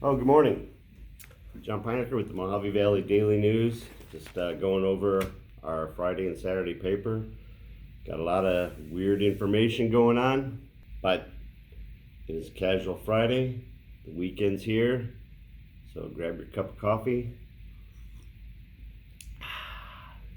Oh, good morning. John Pinecker with the Mohave Valley Daily News. Just going over our Friday and Saturday paper. Got a lot of weird information going on, but it is a casual Friday. The weekend's here, so grab your cup of coffee.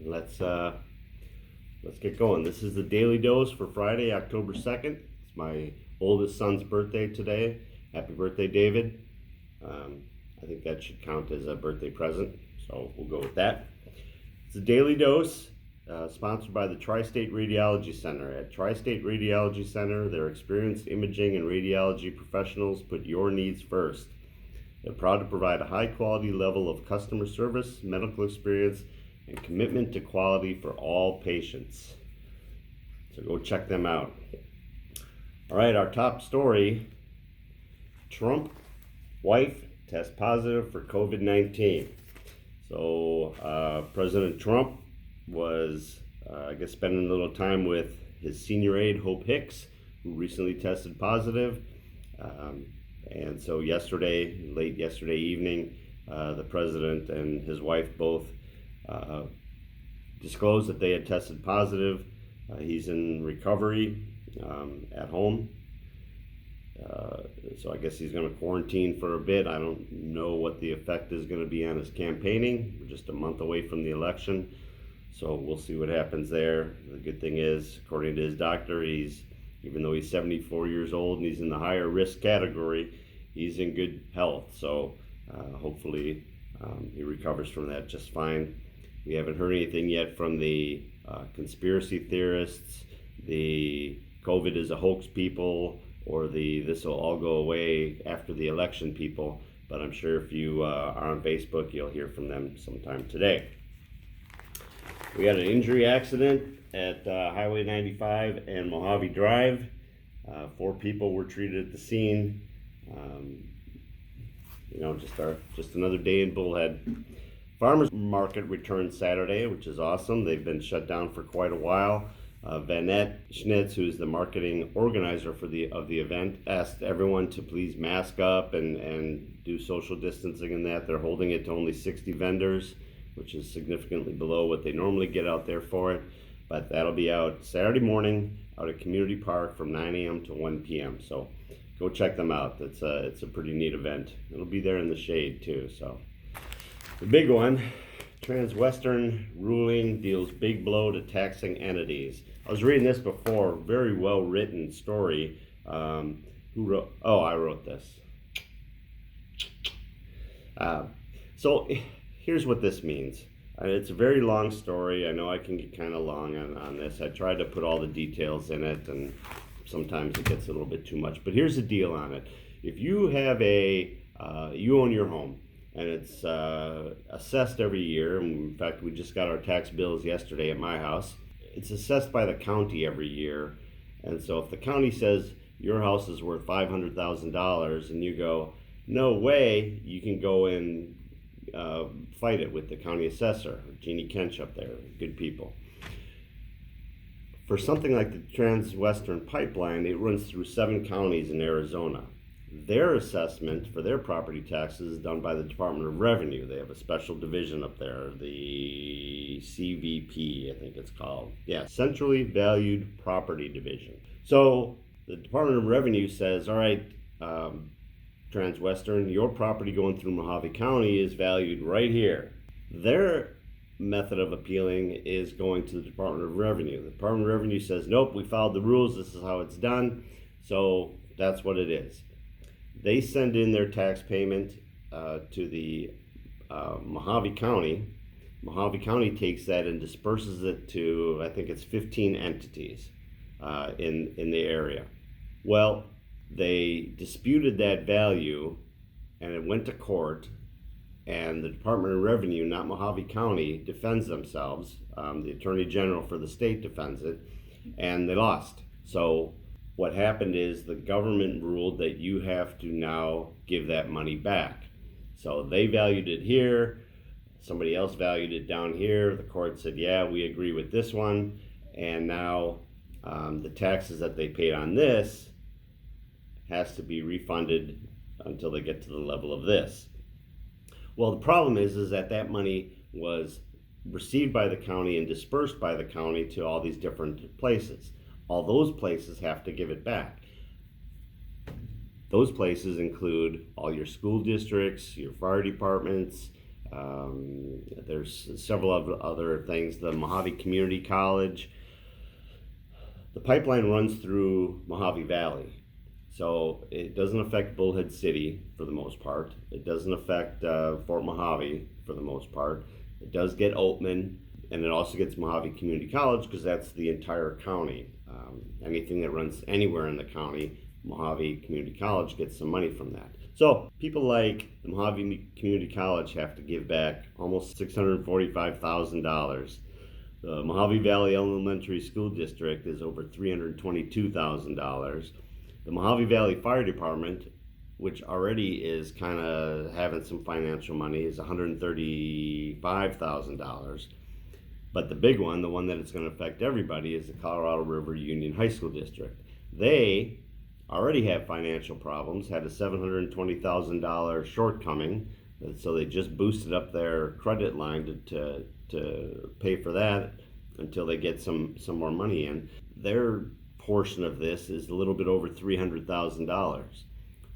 Let's get going. This is the Daily Dose for Friday, October 2nd. It's my oldest son's birthday today. Happy birthday, David. I think that should count as a birthday present, so we'll go with that. It's a Daily Dose, sponsored by the Tri-State Radiology Center. At Tri-State Radiology Center, their experienced imaging and radiology professionals put your needs first. They're proud to provide a high-quality level of customer service, medical experience, and commitment to quality for all patients. So go check them out. All right, our top story, Trump wife tests positive for COVID-19. So President Trump was, spending a little time with his senior aide, Hope Hicks, who recently tested positive. And so late yesterday evening, the president and his wife both disclosed that they had tested positive. He's in recovery at home. So I guess he's going to quarantine for a bit. I don't know what the effect is going to be on his campaigning. We're just a month away from the election, so we'll see what happens there. The good thing is, according to his doctor, even though he's 74 years old and he's in the higher risk category, he's in good health. So hopefully he recovers from that just fine. We haven't heard anything yet from the conspiracy theorists, the COVID is a hoax people, or this will all go away after the election people, but I'm sure if you are on Facebook, you'll hear from them sometime today. We had an injury accident at Highway 95 and Mohave Drive. 4 people were treated at the scene. Just another day in Bullhead. Farmers market returned Saturday, which is awesome. They've been shut down for quite a while. Vanette Schnitz, who's the marketing organizer of the event, asked everyone to please mask up and do social distancing and that. They're holding it to only 60 vendors, which is significantly below what they normally get out there for it. But that'll be out Saturday morning out at Community Park from 9 a.m. to 1 p.m. So go check them out. It's a pretty neat event. It'll be there in the shade too. So the big one, Transwestern ruling deals big blow to taxing entities. I was reading this before, very well written story. Who wrote? Oh, I wrote this. So here's what this means. It's a very long story. I know I can get kind of long on this. I tried to put all the details in it, and sometimes it gets a little bit too much. But here's the deal on it. If you have you own your home, and it's assessed every year. In fact, we just got our tax bills yesterday at my house. It's assessed by the county every year. And so if the county says your house is worth $500,000 and you go, no way, you can go and fight it with the county assessor, Jeannie Kench up there, good people. For something like the Transwestern pipeline, it runs through 7 counties in Arizona. Their assessment for their property taxes is done by the Department of Revenue. They have a special division up there, the CVP, I think it's called. Yeah, Centrally Valued Property Division. So the Department of Revenue says, all right, Transwestern, your property going through Mohave County is valued right here. Their method of appealing is going to the Department of Revenue. The Department of Revenue says, nope, we followed the rules, this is how it's done, so that's what it is. They send in their tax payment to the Mohave County. Mohave County takes that and disperses it to, I think it's 15 entities in the area. Well, they disputed that value, and it went to court, and the Department of Revenue, not Mohave County, defends themselves. The Attorney General for the state defends it, and they lost. So what happened is the government ruled that you have to now give that money back. So they valued it here, somebody else valued it down here. The court said, yeah, we agree with this one. And now the taxes that they paid on this has to be refunded until they get to the level of this. Well, the problem is that that money was received by the county and dispersed by the county to all these different places. All those places have to give it back. Those places include all your school districts, your fire departments. There's several other things. The Mohave Community College. The pipeline runs through Mohave Valley, so it doesn't affect Bullhead City for the most part. It doesn't affect Fort Mohave for the most part. It does get Oatman, and it also gets Mohave Community College because that's the entire county. Anything that runs anywhere in the county, Mohave Community College gets some money from that. So people like the Mohave Community College have to give back almost $645,000. The Mohave Valley Elementary School District is over $322,000. The Mohave Valley Fire Department, which already is kind of having some financial money, is $135,000. But the big one, the one that it's going to affect everybody, is the Colorado River Union High School District. They already have financial problems, had a $720,000 shortcoming, so they just boosted up their credit line to pay for that until they get some more money in. Their portion of this is a little bit over $300,000.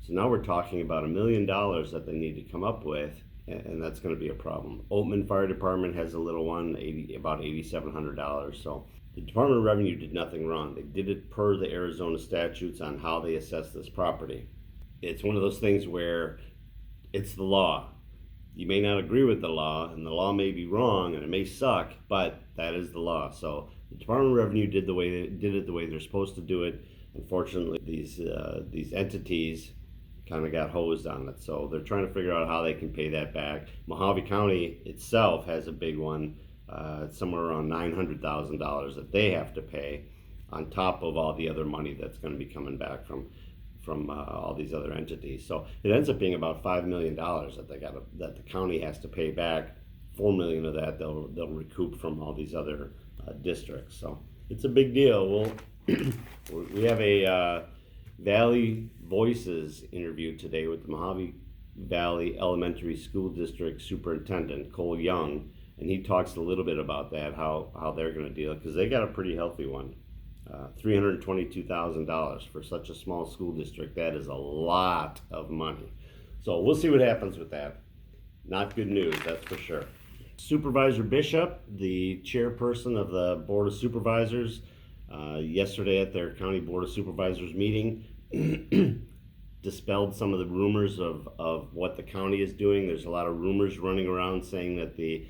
So now we're talking about $1 million that they need to come up with, and that's going to be a problem. Oatman Fire Department has a little one, about $8,700. So the Department of Revenue did nothing wrong. They did it per the Arizona statutes on how they assess this property. It's one of those things where it's the law. You may not agree with the law, and the law may be wrong, and it may suck, but that is the law. So the Department of Revenue did it the way they're supposed to do it. Unfortunately, these entities kind of got hosed on it, so they're trying to figure out how they can pay that back. Mohave County itself has a big one. It's somewhere around $900,000 that they have to pay on top of all the other money that's going to be coming back from all these other entities. So it ends up being about $5 million that that the county has to pay back. $4 million of that they'll recoup from all these other districts. So it's a big deal. We have a Valley Voices interview today with the Mohave Valley Elementary School District Superintendent Cole Young, and he talks a little bit about that, how they're going to deal, because they got a pretty healthy one. $322,000 for such a small school district. That is a lot of money. So we'll see what happens with that. Not good news, that's for sure. Supervisor Bishop, the chairperson of the Board of Supervisors, yesterday at their County Board of Supervisors meeting, dispelled some of the rumors of what the county is doing. There's a lot of rumors running around saying that the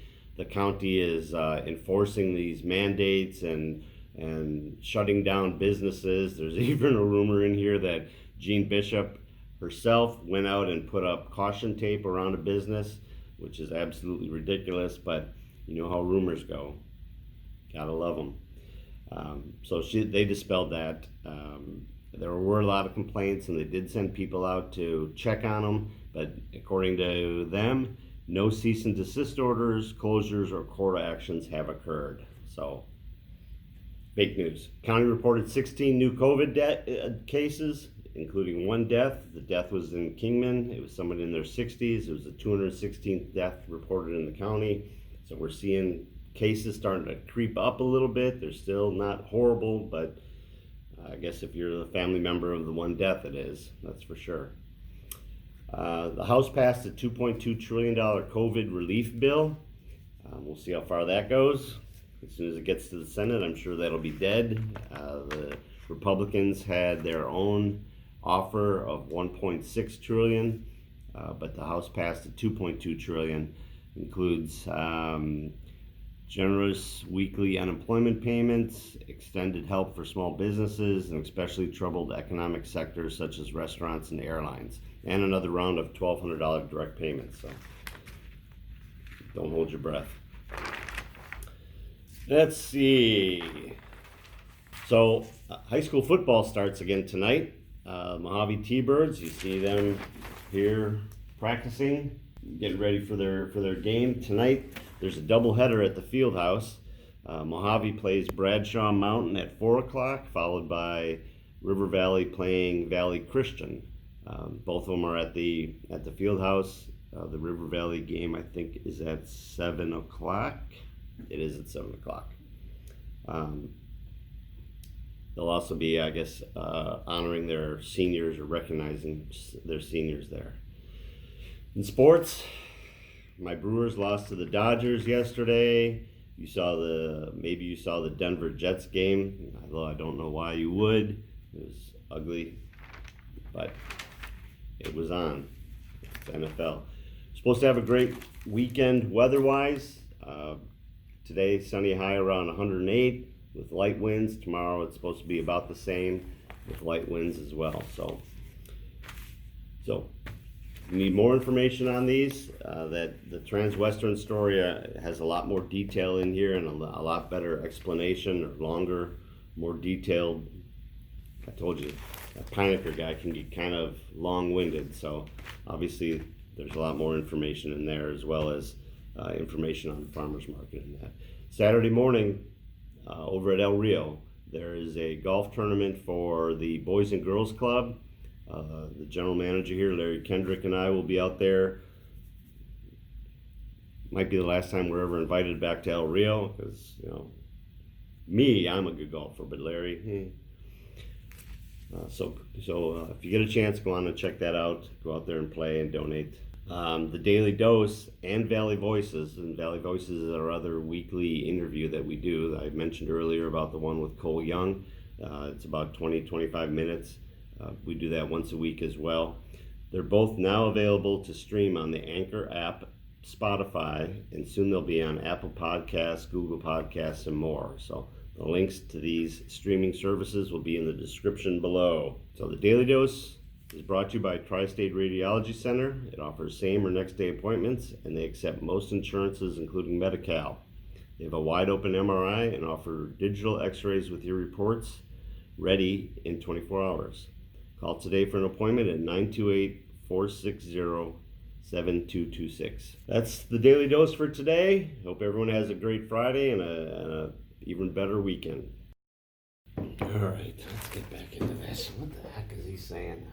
county is enforcing these mandates and shutting down businesses. There's even a rumor in here that Jean Bishop herself went out and put up caution tape around a business, which is absolutely ridiculous, but you know how rumors go. Gotta love them. So they dispelled that. There were a lot of complaints, and they did send people out to check on them, but according to them, no cease and desist orders, closures, or court actions have occurred. So, fake news. County reported 16 new COVID cases, including one death. The death was in Kingman. It was someone in their 60s. It was the 216th death reported in the county. So we're seeing cases starting to creep up a little bit. They're still not horrible, but I guess if you're the family member of the one death, it is. That's for sure. The House passed a $2.2 trillion COVID relief bill. We'll see how far that goes. As soon as it gets to the Senate, I'm sure that'll be dead. The Republicans had their own offer of $1.6 trillion, but the House passed a $2.2 trillion. Includes generous weekly unemployment payments, extended help for small businesses, and especially troubled economic sectors such as restaurants and airlines, and another round of $1,200 direct payments. So don't hold your breath. Let's see. So high school football starts again tonight. Mohave T-Birds, you see them here practicing, getting ready for their game tonight. There's a doubleheader at the field house. Mohave plays Bradshaw Mountain at 4 o'clock, followed by River Valley playing Valley Christian Both of them are at the field house. The River Valley game, I think, is at 7 o'clock. It is at 7 o'clock. They'll also be, I guess, honoring their seniors or recognizing their seniors there. In sports, my Brewers lost to the Dodgers yesterday. Maybe you saw the Denver Jets game, although I don't know why you would. It was ugly, but it was on. It's NFL. Supposed to have a great weekend weather-wise. Today, sunny high around 108 with light winds. Tomorrow, it's supposed to be about the same with light winds as well. So you need more information on these. That the Transwestern story has a lot more detail in here and a lot better explanation, or longer, more detailed. I told you, that Pinecker guy can get kind of long-winded, so obviously there's a lot more information in there, as well as information on the farmers market and that. Saturday morning, over at El Rio, there is a golf tournament for the Boys and Girls Club. The general manager here, Larry Kendrick, and I will be out there. Might be the last time we're ever invited back to El Rio, because, I'm a good golfer, but Larry, So if you get a chance, go on and check that out. Go out there and play and donate. The Daily Dose and Valley Voices. And Valley Voices is our other weekly interview that we do. I mentioned earlier about the one with Cole Young. It's about 20-25 minutes. We do that once a week as well. They're both now available to stream on the Anchor app, Spotify, and soon they'll be on Apple Podcasts, Google Podcasts, and more. So the links to these streaming services will be in the description below. So the Daily Dose is brought to you by Tri-State Radiology Center. It offers same or next day appointments, and they accept most insurances, including Medi-Cal. They have a wide open MRI and offer digital x-rays with your reports ready in 24 hours. Call today for an appointment at 928-460-7226. That's the Daily Dose for today. Hope everyone has a great Friday and a even better weekend. All right, let's get back into this. What the heck is he saying?